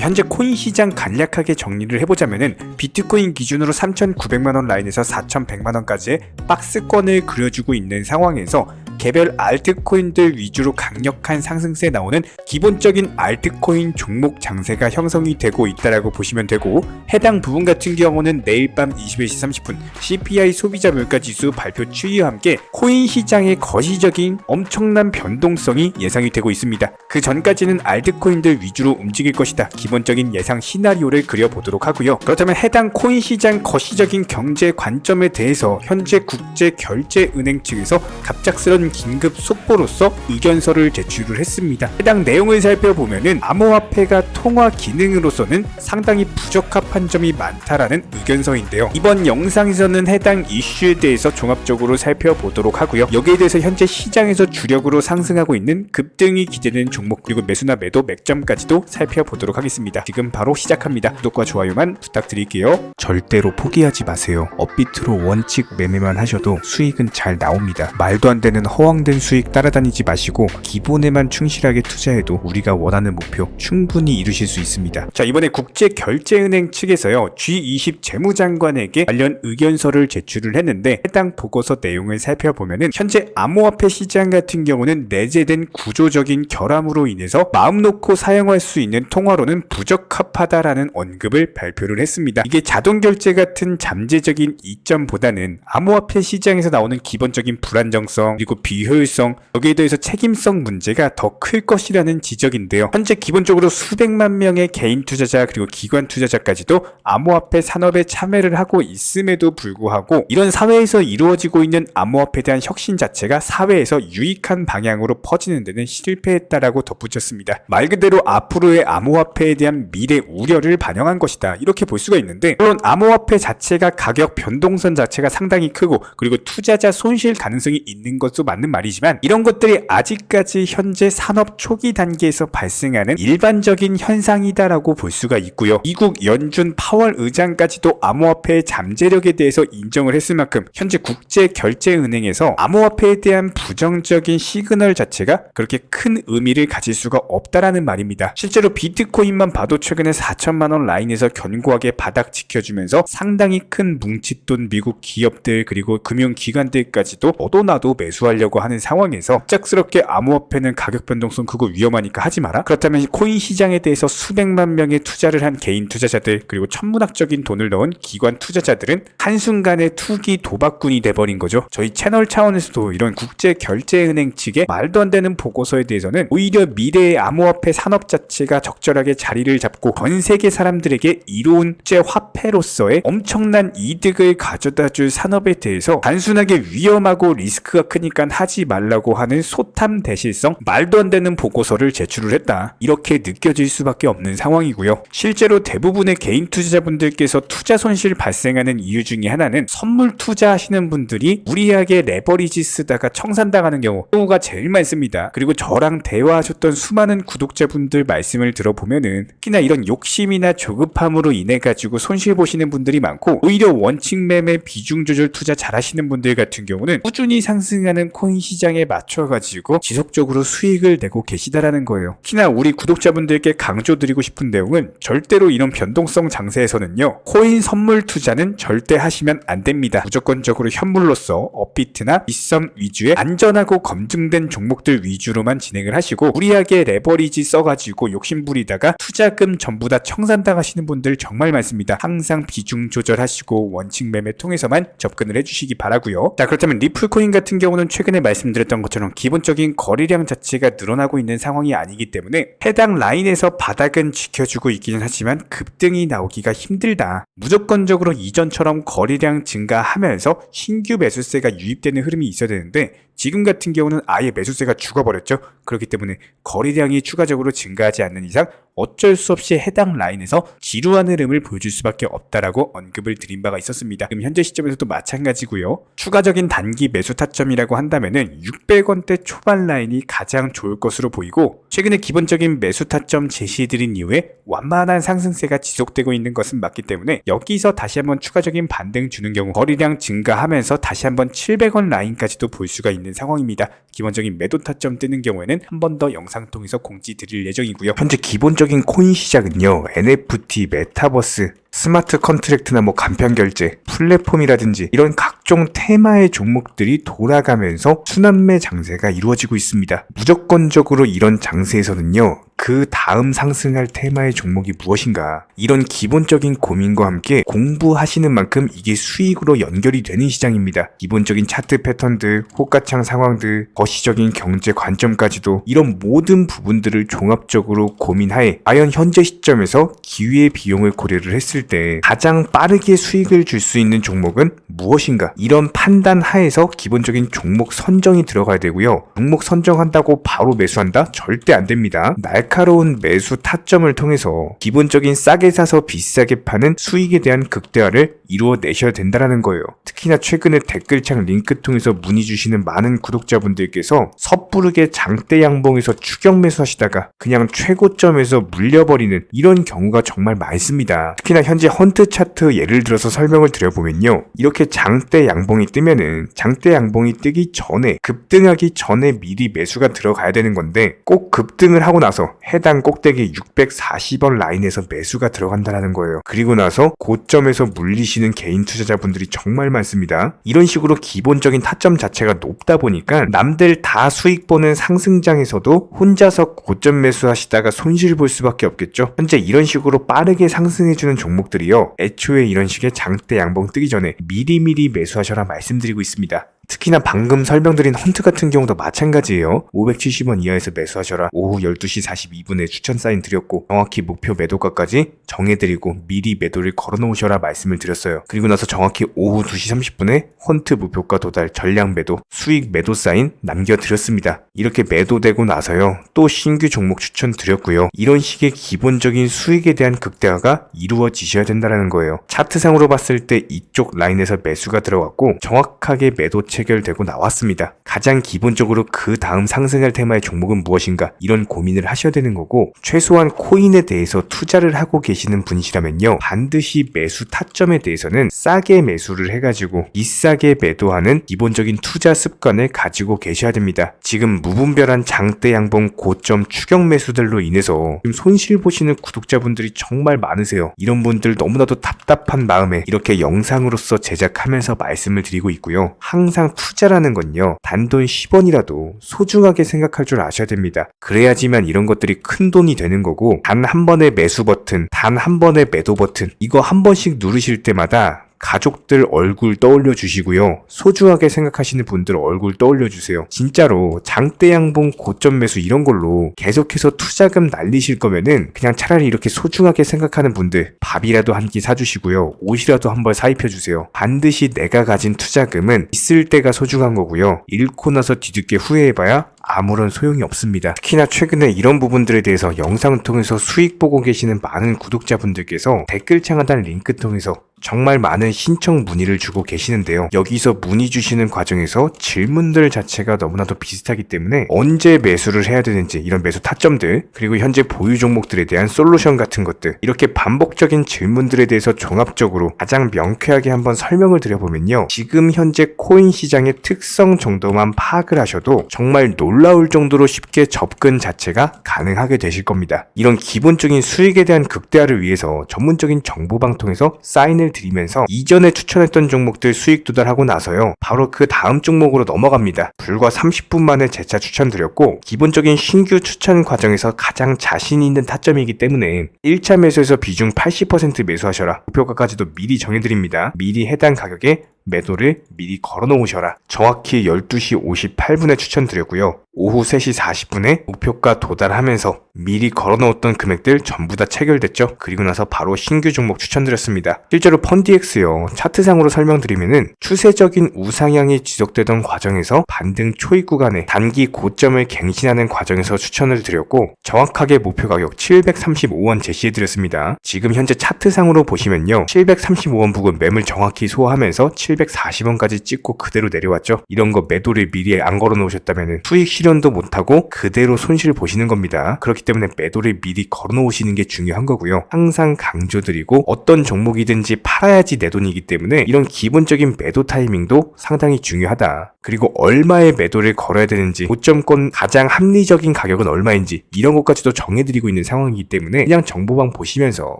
현재 코인 시장 간략하게 정리를 해보자면은 비트코인 기준으로 3,900만원 라인에서 4,100만원까지의 박스권을 그려주고 있는 상황에서 개별 알트코인들 위주로 강력한 상승세에 나오는 기본적인 알트코인 종목 장세가 형성이 되고 있다라고 보시면 되고, 해당 부분 같은 경우는 내일 밤 21시 30분 CPI 소비자 물가지수 발표 추이와 함께 코인 시장의 거시적인 엄청난 변동성이 예상이 되고 있습니다. 그 전까지는 알트코인들 위주로 움직일 것이다, 기본적인 예상 시나리오를 그려보도록 하고요. 그렇다면 해당 코인 시장 거시적인 경제 관점에 대해서 현재 국제결제은행 측에서 갑작스런 긴급 속보로서 의견서를 제출을 했습니다. 해당 내용을 살펴보면은 암호화폐가 통화 기능으로서는 상당히 부적합한 점이 많다라는 의견서인데요. 이번 영상에서는 해당 이슈에 대해서 종합적으로 살펴보도록 하고요. 여기에 대해서 현재 시장에서 주력으로 상승하고 있는 급등이 기대되는 종목, 그리고 매수나 매도 맥점까지도 살펴보도록 하겠습니다. 지금 바로 시작합니다. 구독과 좋아요만 부탁드릴게요. 절대로 포기하지 마세요. 업비트로 원칙 매매만 하셔도 수익은 잘 나옵니다. 말도 안 되는 허황된 수익 따라다니지 마시고 기본에만 충실하게 투자해도 우리가 원하는 목표 충분히 이루실 수 있습니다. 자, 이번에 국제결제은행 측에서요, G20 재무장관에게 관련 의견서를 제출을 했는데, 해당 보고서 내용을 살펴보면은 현재 암호화폐 시장 같은 경우는 내재된 구조적인 결함으로 인해서 마음 놓고 사용할 수 있는 통화로는 부적합하다라는 언급을 발표를 했습니다. 이게 자동결제 같은 잠재적인 이점보다는 암호화폐 시장에서 나오는 기본적인 불안정성, 그리고 비효율성, 여기에 대해서 책임성 문제가 더 클 것이라는 지적인데요. 현재 기본적으로 수백만 명의 개인 투자자 그리고 기관 투자자까지도 암호화폐 산업에 참여를 하고 있음에도 불구하고 이런 사회에서 이루어지고 있는 암호화폐에 대한 혁신 자체가 사회에서 유익한 방향으로 퍼지는 데는 실패했다라고 덧붙였습니다. 말 그대로 앞으로의 암호화폐에 대한 미래 우려를 반영한 것이다, 이렇게 볼 수가 있는데, 물론 암호화폐 자체가 가격 변동선 자체가 상당히 크고 그리고 투자자 손실 가능성이 있는 것도 맞는 말이지만, 이런 것들이 아직까지 현재 산업 초기 단계에서 발생하는 일반적인 현상이다라고 볼 수가 있고요. 미국 연준 파월 의장까지도 암호화폐의 잠재력에 대해서 인정을 했을 만큼 현재 국제결제은행에서 암호화폐에 대한 부정적인 시그널 자체가 그렇게 큰 의미를 가질 수가 없다라는 말입니다. 실제로 비트코인만 봐도 최근에 4천만원 라인에서 견고하게 바닥 지켜주면서 상당히 큰 뭉칫돈 미국 기업들 그리고 금융기관들까지도 너도 나도 매수하려고 하는 상황에서 갑작스럽게 암호화폐는 가격 변동성 크고 위험하니까 하지 마라? 그렇다면 코인 시장에 대해서 수백만 명의 투자를 한 개인 투자자들 그리고 천문학적인 돈을 넣은 기관 투자자들은 한순간에 투기 도박꾼이 돼버린 거죠. 저희 채널 차원에서도 이런 국제결제은행 측의 말도 안 되는 보고서에 대해서는 오히려 미래의 암호화폐 산업 자체가 적절하게 자리를 잡고 전 세계 사람들에게 이로운 국제화폐로서의 엄청난 이득을 가져다줄 산업에 대해서 단순하게 위험하고 리스크가 크니까 하지 말라고 하는 소탐 대실성, 말도 안 되는 보고서를 제출을 했다, 이렇게 느껴질 수밖에 없는 상황이고요. 실제로 대부분의 개인 투자자분들께서 투자 손실 발생하는 이유 중에 하나는 선물 투자하시는 분들이 무리하게 레버리지 쓰다가 청산당하는 경우가 제일 많습니다. 그리고 저랑 대화하셨던 수많은 구독자분들 말씀을 들어보면은 특히나 이런 욕심이나 조급함으로 인해 가지고 손실 보시는 분들이 많고, 오히려 원칙 매매 비중 조절 투자 잘하시는 분들 같은 경우는 꾸준히 상승하는 코인 시장에 맞춰가지고 지속적으로 수익을 내고 계시다라는 거예요. 특히나 우리 구독자분들께 강조드리고 싶은 내용은, 절대로 이런 변동성 장세에서는요, 코인 선물 투자는 절대 하시면 안 됩니다. 무조건적으로 현물로서 업비트나 빗썸 위주의 안전하고 검증된 종목들 위주로만 진행을 하시고, 무리하게 레버리지 써가지고 욕심부리다가 투자금 전부 다 청산당하시는 분들 정말 많습니다. 항상 비중 조절하시고 원칙 매매 통해서만 접근을 해주시기 바라고요. 자, 그렇다면 리플코인 같은 경우는 최근에 말씀드렸던 것처럼 기본적인 거래량 자체가 늘어나고 있는 상황이 아니기 때문에 해당 라인에서 바닥은 지켜주고 있기는 하지만 급등이 나오기가 힘들다. 무조건적으로 이전처럼 거래량 증가하면서 신규 매수세가 유입되는 흐름이 있어야 되는데, 지금 같은 경우는 아예 매수세가 죽어버렸죠. 그렇기 때문에 거래량이 추가적으로 증가하지 않는 이상 어쩔 수 없이 해당 라인에서 지루한 흐름을 보여줄 수밖에 없다라고 언급을 드린 바가 있었습니다. 지금 현재 시점에서도 마찬가지고요. 추가적인 단기 매수 타점이라고 한다면은 600원대 초반 라인이 가장 좋을 것으로 보이고, 최근에 기본적인 매수 타점 제시해드린 이후에 완만한 상승세가 지속되고 있는 것은 맞기 때문에 여기서 다시 한번 추가적인 반등 주는 경우 거래량 증가하면서 다시 한번 700원 라인까지도 볼 수가 있는 있는 상황입니다. 기본적인 매도 타점 뜨는 경우에는 한 번 더 영상 통해서 공지 드릴 예정이고요. 현재 기본적인 코인 시장은요, NFT, 메타버스, 스마트 컨트랙트나 간편 결제, 플랫폼이라든지 이런 각종 테마의 종목들이 돌아가면서 순환매 장세가 이루어지고 있습니다. 무조건적으로 이런 장세에서는요, 그 다음 상승할 테마의 종목이 무엇인가, 이런 기본적인 고민과 함께 공부하시는 만큼 이게 수익으로 연결이 되는 시장입니다. 기본적인 차트 패턴들, 호가창 상황들, 거시적인 경제 관점까지도 이런 모든 부분들을 종합적으로 고민하에 과연 현재 시점에서 기회의 비용을 고려를 했을 때 가장 빠르게 수익을 줄 수 있는 종목은 무엇인가, 이런 판단 하에서 기본적인 종목 선정이 들어가야 되고요. 종목 선정한다고 바로 매수한다? 절대 안 됩니다. 날카로운 매수 타점을 통해서 기본적인 싸게 사서 비싸게 파는 수익에 대한 극대화를 이루어내셔야 된다는 거예요. 특히나 최근에 댓글창 링크 통해서 문의 주시는 많은 구독자분들께서 섣부르게 장대 양봉에서 추격 매수하시다가 그냥 최고점에서 물려버리는 이런 경우가 정말 많습니다. 특히나 현재 헌트 차트 예를 들어서 설명을 드려보면요, 이렇게 장대 양봉이 뜨면은 장대 양봉이 뜨기 전에, 급등하기 전에 미리 매수가 들어가야 되는 건데, 꼭 급등을 하고 나서 해당 꼭대기 640원 라인에서 매수가 들어간다는 거예요. 그리고 나서 고점에서 물리시는 개인 투자자분들이 정말 많습니다. 이런 식으로 기본적인 타점 자체가 높다 보니까 남들 다 수익 보는 상승장에서도 혼자서 고점 매수하시다가 손실 볼 수밖에 없겠죠. 현재 이런 식으로 빠르게 상승해주는 종목들이요, 애초에 이런 식의 장대 양봉 뜨기 전에 미리미리 매수하셔라 말씀드리고 있습니다. 특히나 방금 설명드린 헌트 같은 경우도 마찬가지예요. 570원 이하에서 매수하셔라. 오후 12시 42분에 추천 사인 드렸고 정확히 목표 매도가까지 정해드리고 미리 매도를 걸어놓으셔라 말씀을 드렸어요. 그리고 나서 정확히 오후 2시 30분에 헌트 목표가 도달 전량 매도 수익 매도 사인 남겨드렸습니다. 이렇게 매도되고 나서요, 또 신규 종목 추천 드렸고요. 이런 식의 기본적인 수익에 대한 극대화가 이루어지셔야 된다는 거예요. 차트상으로 봤을 때 이쪽 라인에서 매수가 들어갔고 정확하게 매도 체결되고 나왔습니다. 가장 기본적으로 그 다음 상승할 테마의 종목은 무엇인가, 이런 고민을 하셔야 되는 거고, 최소한 코인에 대해서 투자를 하고 계시는 분이시라면요, 반드시 매수 타점에 대해서는 싸게 매수를 해가지고 비싸게 매도하는 기본적인 투자 습관을 가지고 계셔야 됩니다. 지금 무분별한 장대 양봉 고점 추격 매수들로 인해서 지금 손실 보시는 구독자분들이 정말 많으세요. 이런 분들 너무나도 답답한 마음에 이렇게 영상으로서 제작하면서 말씀을 드리고 있고요. 항상 투자라는 건요, 단돈 10원이라도 소중하게 생각할 줄 아셔야 됩니다. 그래야지만 이런 것들이 큰 돈이 되는 거고, 단 한 번의 매수 버튼, 단 한 번의 매도 버튼, 이거 한 번씩 누르실 때마다 가족들 얼굴 떠올려 주시고요, 소중하게 생각하시는 분들 얼굴 떠올려 주세요. 진짜로 장대 양봉 고점 매수 이런 걸로 계속해서 투자금 날리실 거면은 그냥 차라리 이렇게 소중하게 생각하는 분들 밥이라도 한 끼 사주시고요, 옷이라도 한 벌 사입혀 주세요. 반드시 내가 가진 투자금은 있을 때가 소중한 거고요, 잃고 나서 뒤늦게 후회해봐야 아무런 소용이 없습니다. 특히나 최근에 이런 부분들에 대해서 영상을 통해서 수익 보고 계시는 많은 구독자분들께서 댓글창 하단 링크 통해서 정말 많은 신청 문의를 주고 계시는데요. 여기서 문의 주시는 과정에서 질문들 자체가 너무나도 비슷하기 때문에 언제 매수를 해야 되는지, 이런 매수 타점들, 그리고 현재 보유 종목들에 대한 솔루션 같은 것들, 이렇게 반복적인 질문들에 대해서 종합적으로 가장 명쾌하게 한번 설명을 드려보면요, 지금 현재 코인 시장의 특성 정도만 파악을 하셔도 정말 놀라울 정도로 쉽게 접근 자체가 가능하게 되실 겁니다. 이런 기본적인 수익에 대한 극대화를 위해서 전문적인 정보방통에서 사인을 드리면서 이전에 추천했던 종목들 수익 도달하고 나서요, 바로 그 다음 종목으로 넘어갑니다. 불과 30분 만에 재차 추천드렸고, 기본적인 신규 추천 과정에서 가장 자신 있는 타점이기 때문에 1차 매수에서 비중 80% 매수하셔라, 목표가까지도 미리 정해드립니다. 미리 해당 가격에 매도를 미리 걸어놓으셔라. 정확히 12시 58분에 추천드렸고요. 오후 3시 40분에 목표가 도달하면서 미리 걸어놓았던 금액들 전부 다 체결됐죠. 그리고 나서 바로 신규 종목 추천드렸습니다. 실제로 펀디엑스요, 차트상으로 설명드리면은 추세적인 우상향이 지속되던 과정에서 반등 초입 구간에 단기 고점을 갱신하는 과정에서 추천을 드렸고, 정확하게 목표 가격 735원 제시해드렸습니다. 지금 현재 차트상으로 보시면요, 735원 부근 매물 정확히 소화하면서 740원까지 찍고 그대로 내려왔죠. 이런 거 매도를 미리 안 걸어 놓으셨다면 수익 실현도 못하고 그대로 손실 보시는 겁니다. 그렇기 때문에 매도를 미리 걸어놓으시는 게 중요한 거고요. 항상 강조드리고 어떤 종목이든지 팔아야지 내 돈이기 때문에 이런 기본적인 매도 타이밍도 상당히 중요하다. 그리고 얼마의 매도를 걸어야 되는지, 고점권 가장 합리적인 가격은 얼마인지 이런 것까지도 정해드리고 있는 상황이기 때문에 그냥 정보방 보시면서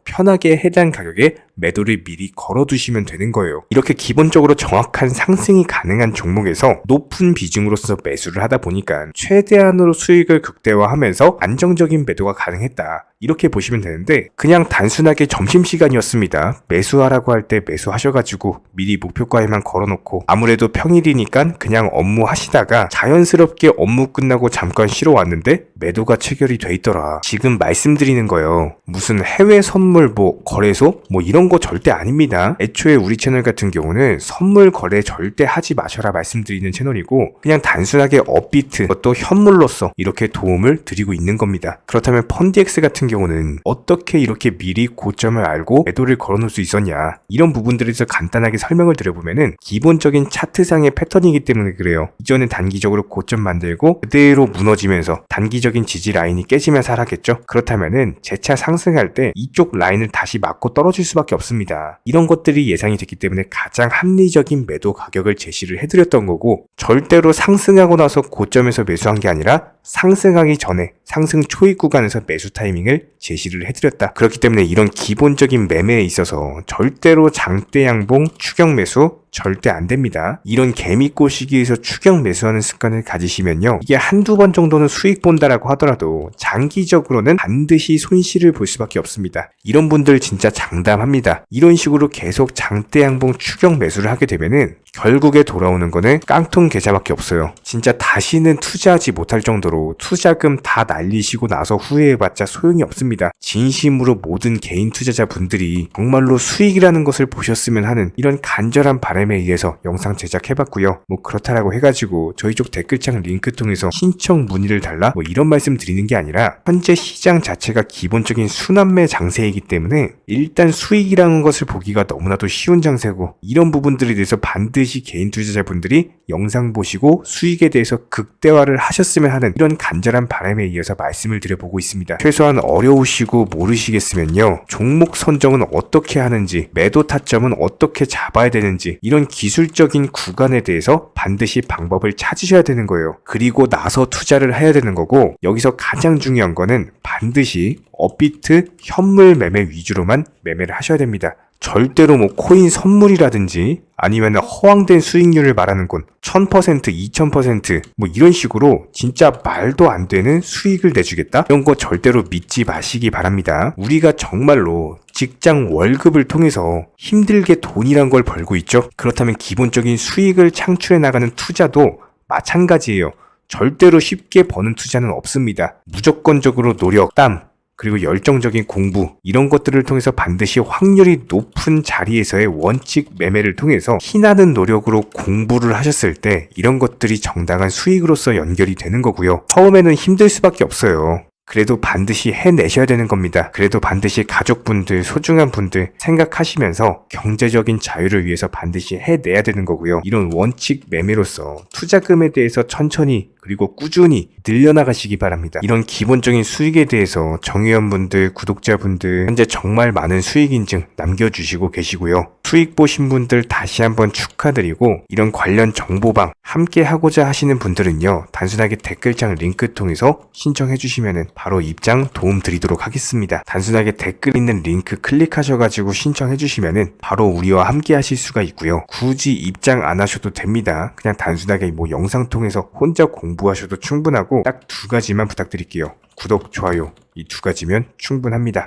편하게 해당 가격에 매도를 미리 걸어두시면 되는 거예요. 이렇게 기본적으로 정확한 상승이 가능한 종목에서 높은 비중으로서 매수를 하다 보니까 최대한으로 수익을 극대화하면서 안정적인 매도가 가능했다. 이렇게 보시면 되는데 그냥 단순하게 점심시간이었습니다. 매수하라고 할 때 매수하셔가지고 미리 목표가에만 걸어놓고 아무래도 평일이니까 그냥 업무 하시다가 자연스럽게 업무 끝나고 잠깐 쉬러 왔는데 매도가 체결이 돼 있더라. 지금 말씀드리는 거예요. 무슨 해외 선물 거래소 이런 거 절대 아닙니다. 애초에 우리 채널 같은 경우는 선물 거래 절대 하지 마셔라 말씀드리는 채널이고 그냥 단순하게 업비트 또 현물로서 이렇게 도움을 드리고 있는 겁니다. 그렇다면 펀디엑스 같은 경우는 어떻게 이렇게 미리 고점을 알고 매도를 걸어놓을 수 있었냐, 이런 부분들에 대해서 간단하게 설명을 드려보면은 기본적인 차트상의 패턴이기 때문에 그래요. 이전에 단기적으로 고점 만들고 그대로 무너지면서 단기적인 지지 라인이 깨지면서 하락했죠. 그렇다면은 재차 상승할 때 이쪽 라인을 다시 맞고 떨어질 수밖에 없습니다. 이런 것들이 예상이 됐기 때문에 가장 합리적인 매도 가격을 제시를 해드렸던 거고, 절대로 상승하고 나서 고점에서 매수한 게 아니라 상승하기 전에 상승 초입 구간에서 매수 타이밍을 제시를 해드렸다. 그렇기 때문에 이런 기본적인 매매에 있어서 절대로 장대 양봉 추격 매수 절대 안 됩니다. 이런 개미꽃 시기에서 추격 매수하는 습관을 가지시면요, 이게 한두 번 정도는 수익 본다라고 하더라도 장기적으로는 반드시 손실을 볼 수밖에 없습니다. 이런 분들 진짜 장담합니다. 이런 식으로 계속 장대 양봉 추격 매수를 하게 되면은 결국에 돌아오는 거는 깡통 계좌밖에 없어요. 진짜 다시는 투자하지 못할 정도로 투자금 다 날리시고 나서 후회해봤자 소용이 없습니다. 진심으로 모든 개인 투자자분들이 정말로 수익이라는 것을 보셨으면 하는 이런 간절한 바람에 의해서 영상 제작해봤고요. 그렇다라고 해가지고 저희 쪽 댓글창 링크 통해서 신청 문의를 달라 이런 말씀 드리는 게 아니라 현재 시장 자체가 기본적인 순환매 장세이기 때문에 일단 수익이라는 것을 보기가 너무나도 쉬운 장세고, 이런 부분들에 대해서 반드시 개인 투자자분들이 영상 보시고 수익에 대해서 극대화를 하셨으면 하는 이런 간절한 바람에 의해서 말씀을 드려보고 있습니다. 최소한 어려우시고 모르시겠으면요, 종목 선정은 어떻게 하는지, 매도 타점은 어떻게 잡아야 되는지 이런 기술적인 구간에 대해서 반드시 방법을 찾으셔야 되는 거예요. 그리고 나서 투자를 해야 되는 거고, 여기서 가장 중요한 거는 반드시 업비트 현물 매매 위주로만 매매를 하셔야 됩니다. 절대로 코인 선물이라든지 아니면 허황된 수익률을 말하는 건 1000%, 2000% 이런 식으로 진짜 말도 안 되는 수익을 내주겠다? 이런 거 절대로 믿지 마시기 바랍니다. 우리가 정말로 직장 월급을 통해서 힘들게 돈이란 걸 벌고 있죠. 그렇다면 기본적인 수익을 창출해 나가는 투자도 마찬가지예요. 절대로 쉽게 버는 투자는 없습니다. 무조건적으로 노력, 땀, 그리고 열정적인 공부, 이런 것들을 통해서 반드시 확률이 높은 자리에서의 원칙 매매를 통해서 희나는 노력으로 공부를 하셨을 때 이런 것들이 정당한 수익으로서 연결이 되는 거고요. 처음에는 힘들 수밖에 없어요. 그래도 반드시 해내셔야 되는 겁니다. 그래도 반드시 가족분들, 소중한 분들 생각하시면서 경제적인 자유를 위해서 반드시 해내야 되는 거고요. 이런 원칙 매매로서 투자금에 대해서 천천히 그리고 꾸준히 늘려나가시기 바랍니다. 이런 기본적인 수익에 대해서 정의원분들, 구독자분들 현재 정말 많은 수익 인증 남겨주시고 계시고요. 수익 보신 분들 다시 한번 축하드리고, 이런 관련 정보방 함께 하고자 하시는 분들은요, 단순하게 댓글창 링크 통해서 신청해 주시면 바로 입장 도움 드리도록 하겠습니다. 단순하게 댓글 있는 링크 클릭하셔가지고 신청해 주시면 바로 우리와 함께 하실 수가 있고요. 굳이 입장 안 하셔도 됩니다. 그냥 단순하게 영상 통해서 혼자 공부하셔도 충분하고 딱 두 가지만 부탁드릴게요. 구독, 좋아요, 이 두 가지면 충분합니다.